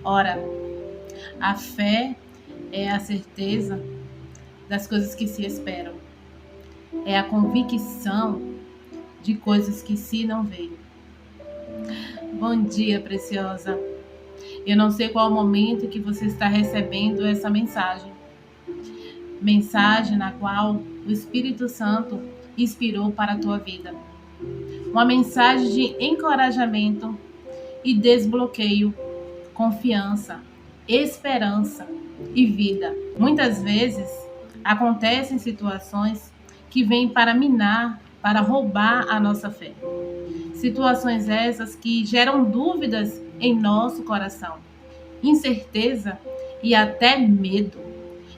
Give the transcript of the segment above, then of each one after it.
Ora, a fé é a certeza das coisas que se esperam, é a convicção de coisas que se não veem. Bom dia, preciosa. Eu não sei qual o momento que você está recebendo essa mensagem na qual o Espírito Santo inspirou para a tua vida. Uma mensagem de encorajamento e desbloqueio, confiança, esperança e vida. Muitas vezes acontecem situações que vêm para minar, para roubar a nossa fé. Situações essas que geram dúvidas em nosso coração, incerteza e até medo.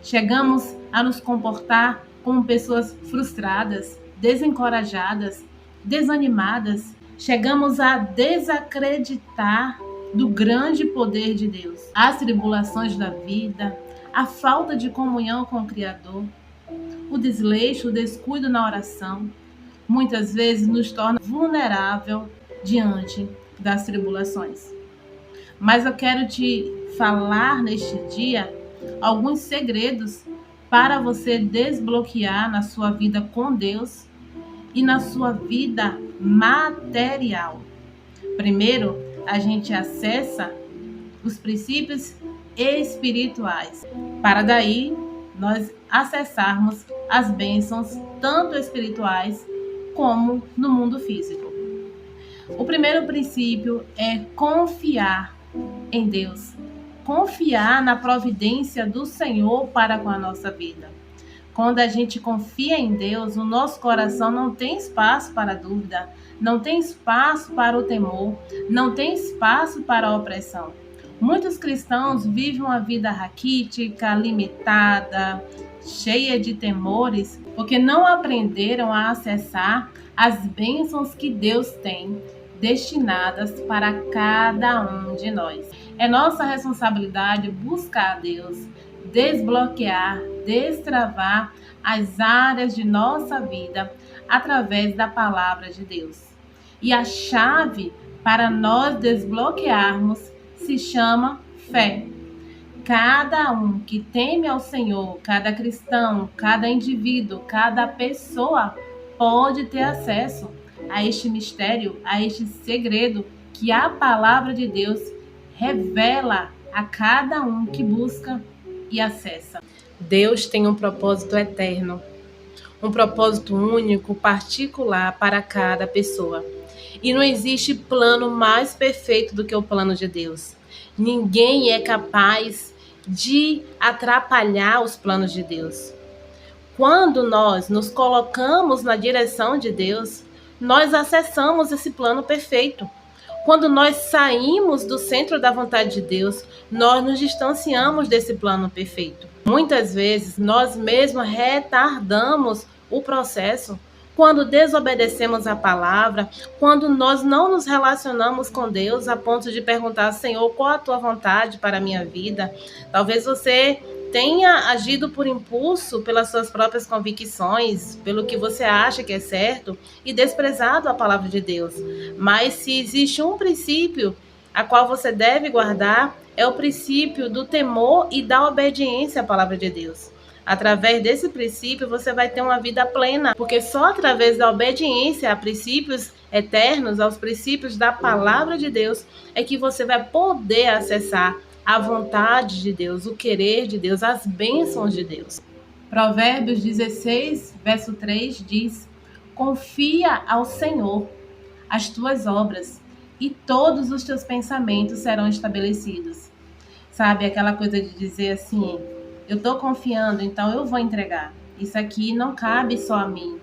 Chegamos a nos comportar como pessoas frustradas, desencorajadas, desanimadas. Chegamos a desacreditar do grande poder de Deus. As tribulações da vida, a falta de comunhão com o Criador, o desleixo, o descuido na oração, muitas vezes nos torna vulnerável diante das tribulações. Mas eu quero te falar neste dia alguns segredos para você desbloquear na sua vida com Deus e na sua vida material. Primeiro, a gente acessa os princípios espirituais, para daí nós acessarmos as bênçãos tanto espirituais como no mundo físico. O primeiro princípio é confiar em Deus, confiar na providência do Senhor para com a nossa vida. Quando a gente confia em Deus, o nosso coração não tem espaço para a dúvida, não tem espaço para o temor, não tem espaço para a opressão. Muitos cristãos vivem uma vida raquítica, limitada, cheia de temores, porque não aprenderam a acessar as bênçãos que Deus tem destinadas para cada um de nós. É nossa responsabilidade buscar a Deus, desbloquear, destravar as áreas de nossa vida através da palavra de Deus. E a chave para nós desbloquearmos se chama fé. Cada um que teme ao Senhor, cada cristão, cada indivíduo, cada pessoa pode ter acesso a este mistério, a este segredo que a palavra de Deus revela a cada um que busca e acessa. Deus tem um propósito eterno, um propósito único, particular para cada pessoa. E não existe plano mais perfeito do que o plano de Deus. Ninguém é capaz de atrapalhar os planos de Deus. Quando nós nos colocamos na direção de Deus, nós acessamos esse plano perfeito. Quando nós saímos do centro da vontade de Deus, nós nos distanciamos desse plano perfeito. Muitas vezes, nós mesmos retardamos o processo quando desobedecemos a palavra, quando nós não nos relacionamos com Deus a ponto de perguntar: Senhor, qual a tua vontade para a minha vida? Talvez você tenha agido por impulso, pelas suas próprias convicções, pelo que você acha que é certo e desprezado a palavra de Deus. Mas se existe um princípio a qual você deve guardar, é o princípio do temor e da obediência à palavra de Deus. Através desse princípio, você vai ter uma vida plena, porque só através da obediência a princípios eternos, aos princípios da palavra de Deus, é que você vai poder acessar a vontade de Deus, o querer de Deus, as bênçãos de Deus. Provérbios 16, verso 3 diz: confia ao Senhor as tuas obras e todos os teus pensamentos serão estabelecidos. Sabe, aquela coisa de dizer assim: eu estou confiando, então eu vou entregar. Isso aqui não cabe só a mim.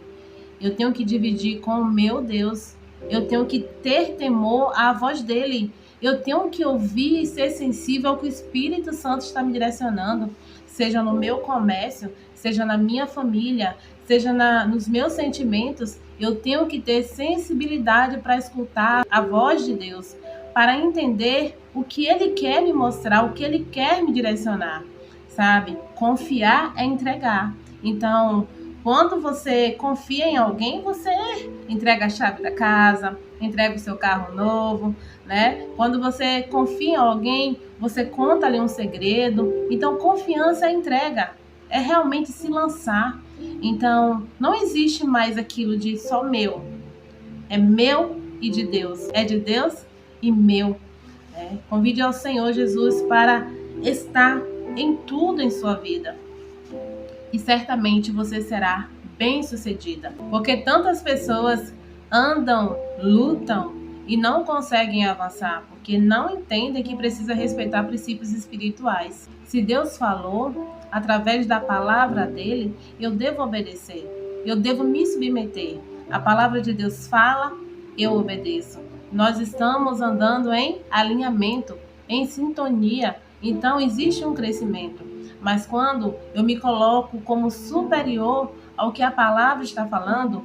Eu tenho que dividir com o meu Deus. Eu tenho que ter temor à voz dele. Eu tenho que ouvir e ser sensível ao que o Espírito Santo está me direcionando. Seja no meu comércio, seja na minha família, seja nos meus sentimentos. Eu tenho que ter sensibilidade para escutar a voz de Deus, para entender o que ele quer me mostrar, o que ele quer me direcionar. Sabe? Confiar é entregar. Então, quando você confia em alguém, você entrega a chave da casa, entrega o seu carro novo, né? Quando você confia em alguém, você conta ali um segredo. Então, confiança é entrega, é realmente se lançar. Então, não existe mais aquilo de só meu. É meu e de Deus. É de Deus e meu. Né? Convide ao Senhor Jesus para estar em tudo em sua vida. E certamente você será bem-sucedida. Porque tantas pessoas andam, lutam e não conseguem avançar, porque não entendem que precisa respeitar princípios espirituais. Se Deus falou, através da palavra dele, eu devo obedecer, eu devo me submeter. A palavra de Deus fala, eu obedeço. Nós estamos andando em alinhamento, em sintonia, então existe um crescimento. Mas quando eu me coloco como superior ao que a palavra está falando,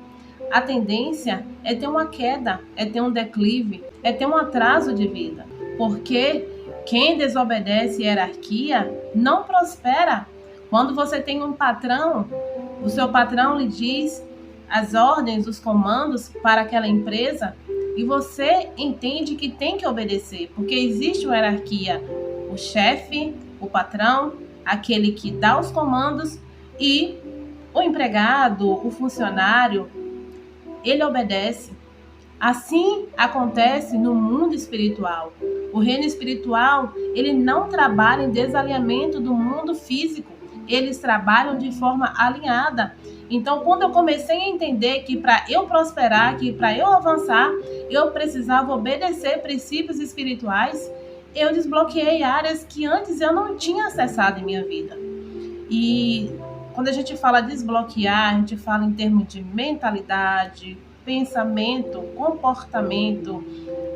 a tendência é ter uma queda, é ter um declive, é ter um atraso de vida. Porque quem desobedece a hierarquia não prospera. Quando você tem um patrão, o seu patrão lhe diz as ordens, os comandos para aquela empresa e você entende que tem que obedecer, porque existe uma hierarquia. O chefe, o patrão, aquele que dá os comandos e o empregado, o funcionário, ele obedece. Assim acontece no mundo espiritual. O reino espiritual, ele não trabalha em desalinhamento do mundo físico. Eles trabalham de forma alinhada. Então, quando eu comecei a entender que para eu prosperar, que para eu avançar, eu precisava obedecer princípios espirituais, eu desbloqueei áreas que antes eu não tinha acessado em minha vida. E quando a gente fala desbloquear, a gente fala em termos de mentalidade, pensamento, comportamento,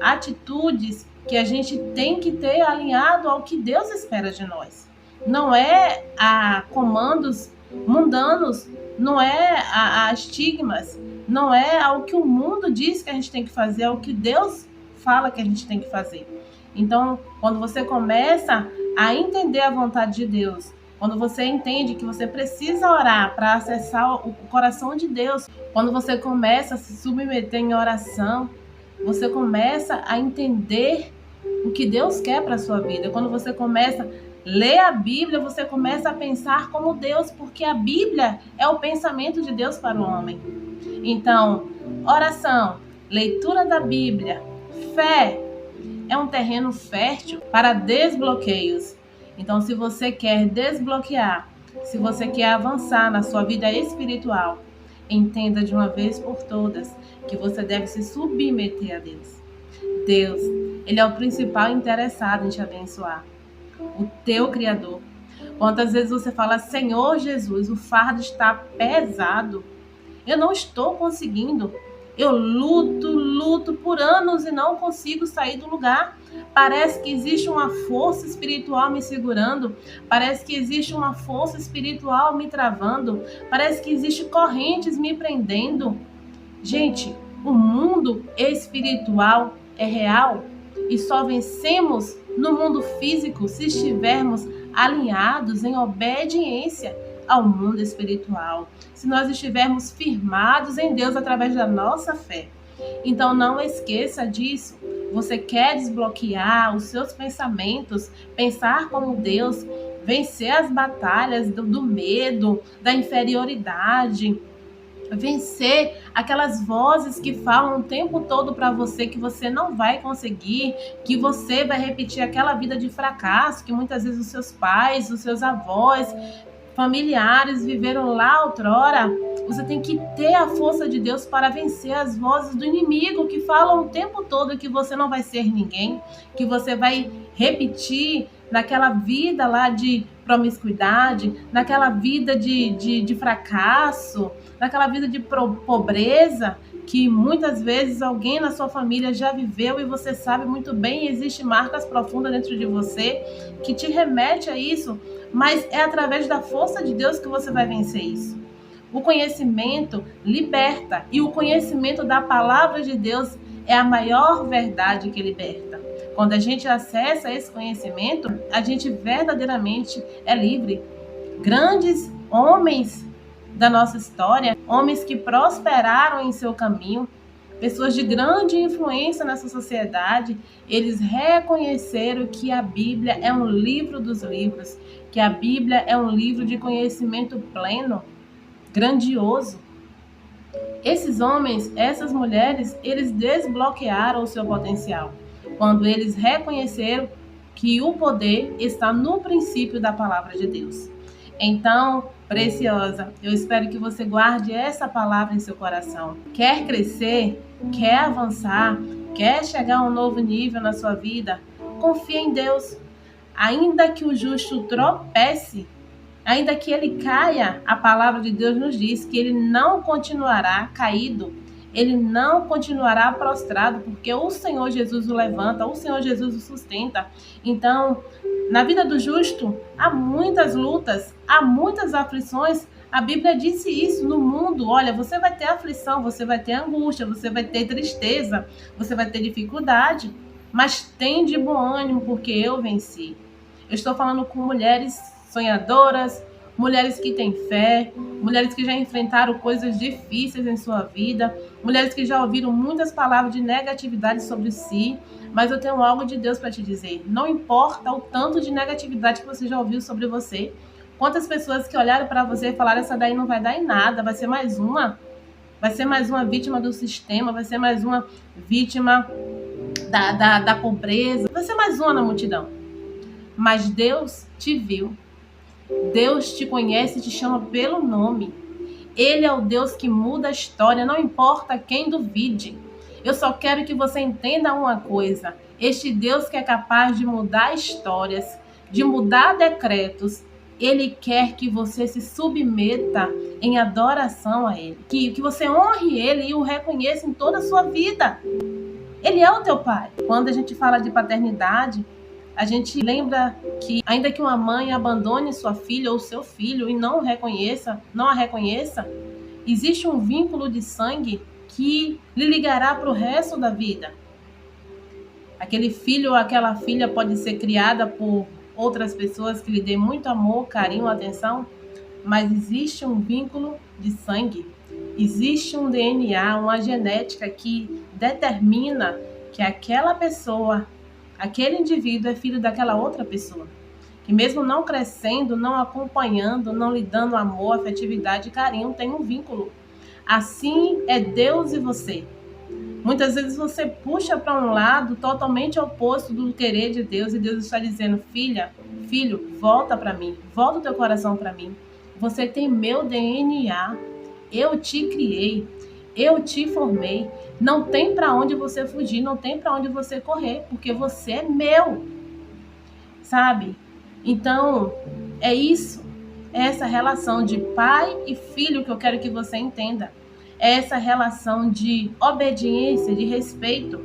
atitudes que a gente tem que ter alinhado ao que Deus espera de nós. Não é a comandos mundanos, não é a estigmas, não é ao que o mundo diz que a gente tem que fazer, é o que Deus fala que a gente tem que fazer. Então, quando você começa a entender a vontade de Deus, quando você entende que você precisa orar para acessar o coração de Deus, quando você começa a se submeter em oração, você começa a entender o que Deus quer para a sua vida. Quando você começa a ler a Bíblia, você começa a pensar como Deus, porque a Bíblia é o pensamento de Deus para o homem. Então, oração, leitura da Bíblia, fé é um terreno fértil para desbloqueios. Então, se você quer desbloquear, se você quer avançar na sua vida espiritual, entenda de uma vez por todas que você deve se submeter a Deus. Deus, Ele é o principal interessado em te abençoar, o teu Criador. Quantas vezes você fala, Senhor Jesus, o fardo está pesado, eu não estou conseguindo, eu luto por anos e não consigo sair do lugar. Parece que existe uma força espiritual me segurando. Parece que existe uma força espiritual me travando. Parece que existe correntes me prendendo. Gente, o mundo espiritual é real e só vencemos no mundo físico se estivermos alinhados em obediência ao mundo espiritual, se nós estivermos firmados em Deus através da nossa fé. Então não esqueça disso. Você quer desbloquear os seus pensamentos, pensar como Deus, vencer as batalhas do medo, da inferioridade, vencer aquelas vozes que falam o tempo todo para você que você não vai conseguir, que você vai repetir aquela vida de fracasso que muitas vezes os seus pais, os seus avós, familiares viveram lá outrora. Você tem que ter a força de Deus para vencer as vozes do inimigo que falam o tempo todo que você não vai ser ninguém, que você vai repetir naquela vida lá de promiscuidade, naquela vida de fracasso, naquela vida de pobreza que muitas vezes alguém na sua família já viveu e você sabe muito bem, existem marcas profundas dentro de você que te remete a isso, mas é através da força de Deus que você vai vencer isso. O conhecimento liberta e o conhecimento da palavra de Deus é a maior verdade que liberta. Quando a gente acessa esse conhecimento, a gente verdadeiramente é livre. Grandes homens da nossa história, homens que prosperaram em seu caminho, pessoas de grande influência nessa sociedade, eles reconheceram que a Bíblia é um livro dos livros, que a Bíblia é um livro de conhecimento pleno, grandioso. Esses homens, essas mulheres, eles desbloquearam o seu potencial quando eles reconheceram que o poder está no princípio da palavra de Deus. Então, preciosa, eu espero que você guarde essa palavra em seu coração. Quer crescer? Quer avançar? Quer chegar a um novo nível na sua vida? Confia em Deus. Ainda que o justo tropece, ainda que ele caia, a palavra de Deus nos diz que ele não continuará caído, ele não continuará prostrado, porque o Senhor Jesus o levanta, o Senhor Jesus o sustenta. Então, na vida do justo, há muitas lutas, há muitas aflições. A Bíblia disse isso no mundo. Olha, você vai ter aflição, você vai ter angústia, você vai ter tristeza, você vai ter dificuldade, mas tem de bom ânimo, porque eu venci. Eu estou falando com mulheres sonhadoras, mulheres que têm fé, mulheres que já enfrentaram coisas difíceis em sua vida, mulheres que já ouviram muitas palavras de negatividade sobre si, mas eu tenho algo de Deus para te dizer. Não importa o tanto de negatividade que você já ouviu sobre você, quantas pessoas que olharam para você e falaram, essa daí não vai dar em nada, vai ser mais uma vítima do sistema, vai ser mais uma vítima da pobreza, vai ser mais uma na multidão. Mas Deus te viu, Deus te conhece e te chama pelo nome. Ele é o Deus que muda a história, não importa quem duvide. Eu só quero que você entenda uma coisa. Este Deus que é capaz de mudar histórias, de mudar decretos, Ele quer que você se submeta em adoração a Ele. Que você honre Ele e o reconheça em toda a sua vida. Ele é o teu Pai. Quando a gente fala de paternidade, a gente lembra que ainda que uma mãe abandone sua filha ou seu filho e não a reconheça, existe um vínculo de sangue que lhe ligará para o resto da vida. Aquele filho ou aquela filha pode ser criada por outras pessoas que lhe dêem muito amor, carinho, atenção, mas existe um vínculo de sangue, existe um DNA, uma genética que determina que aquela pessoa, aquele indivíduo é filho daquela outra pessoa, que mesmo não crescendo, não acompanhando, não lhe dando amor, afetividade e carinho, tem um vínculo. Assim é Deus e você. Muitas vezes você puxa para um lado totalmente oposto do querer de Deus e Deus está dizendo, filha, filho, volta para mim, volta o teu coração para mim. Você tem meu DNA, eu te criei, eu te formei. Não tem para onde você fugir, não tem para onde você correr, porque você é meu, sabe? Então, é isso, é essa relação de pai e filho que eu quero que você entenda. É essa relação de obediência, de respeito.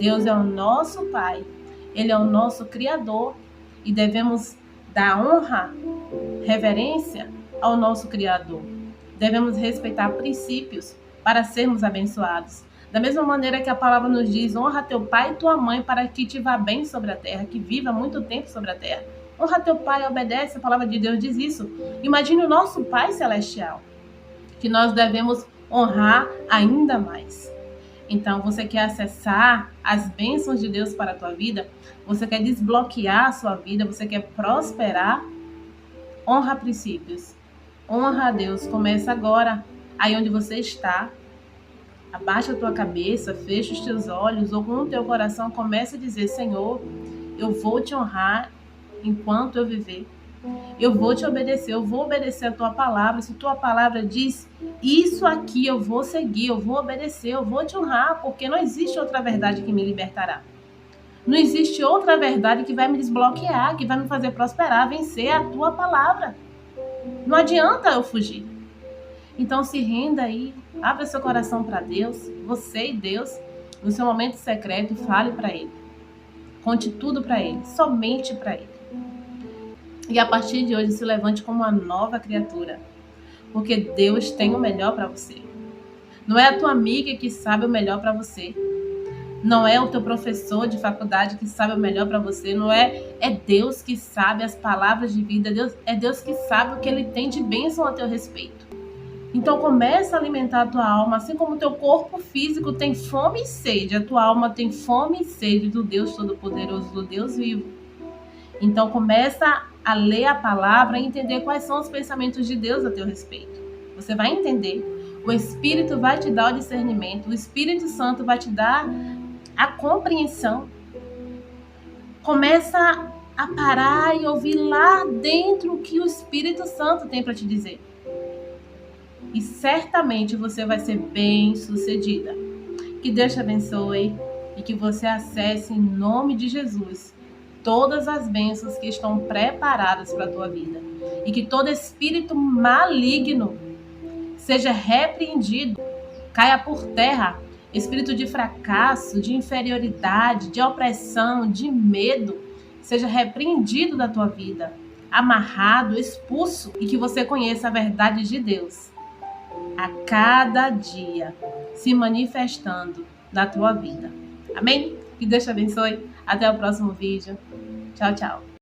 Deus é o nosso Pai, Ele é o nosso Criador e devemos dar honra, reverência ao nosso Criador. Devemos respeitar princípios para sermos abençoados. Da mesma maneira que a palavra nos diz, honra teu pai e tua mãe para que te vá bem sobre a terra, que viva muito tempo sobre a terra. Honra teu pai, obedece, a palavra de Deus diz isso. Imagine o nosso Pai Celestial, que nós devemos honrar ainda mais. Então, você quer acessar as bênçãos de Deus para a tua vida? Você quer desbloquear a sua vida? Você quer prosperar? Honra princípios. Honra a Deus. Começa agora, aí onde você está. Abaixa a tua cabeça, fecha os teus olhos ou com o teu coração comece a dizer, Senhor, eu vou te honrar enquanto eu viver. Eu vou te obedecer, eu vou obedecer a tua palavra. Se tua palavra diz isso aqui, eu vou seguir, eu vou obedecer, eu vou te honrar, porque não existe outra verdade que me libertará. Não existe outra verdade que vai me desbloquear, que vai me fazer prosperar, vencer a tua palavra. Não adianta eu fugir. Então se renda aí, abra seu coração para Deus, você e Deus, no seu momento secreto, fale para Ele. Conte tudo para Ele, somente para Ele. E a partir de hoje se levante como uma nova criatura, porque Deus tem o melhor para você. Não é a tua amiga que sabe o melhor para você. Não é o teu professor de faculdade que sabe o melhor para você. Não é Deus que sabe as palavras de vida. É Deus que sabe o que Ele tem de bênção a teu respeito. Então começa a alimentar a tua alma, assim como o teu corpo físico tem fome e sede, a tua alma tem fome e sede do Deus Todo-Poderoso, do Deus vivo. Então começa a ler a palavra e entender quais são os pensamentos de Deus a teu respeito. Você vai entender. O Espírito vai te dar o discernimento, o Espírito Santo vai te dar a compreensão. Começa a parar e ouvir lá dentro o que o Espírito Santo tem para te dizer. E certamente você vai ser bem-sucedida. Que Deus te abençoe e que você acesse em nome de Jesus todas as bênçãos que estão preparadas para a tua vida. E que todo espírito maligno seja repreendido, caia por terra. Espírito de fracasso, de inferioridade, de opressão, de medo, seja repreendido da tua vida, amarrado, expulso, e que você conheça a verdade de Deus a cada dia se manifestando na tua vida. Amém? Que Deus te abençoe. Até o próximo vídeo. Tchau, tchau.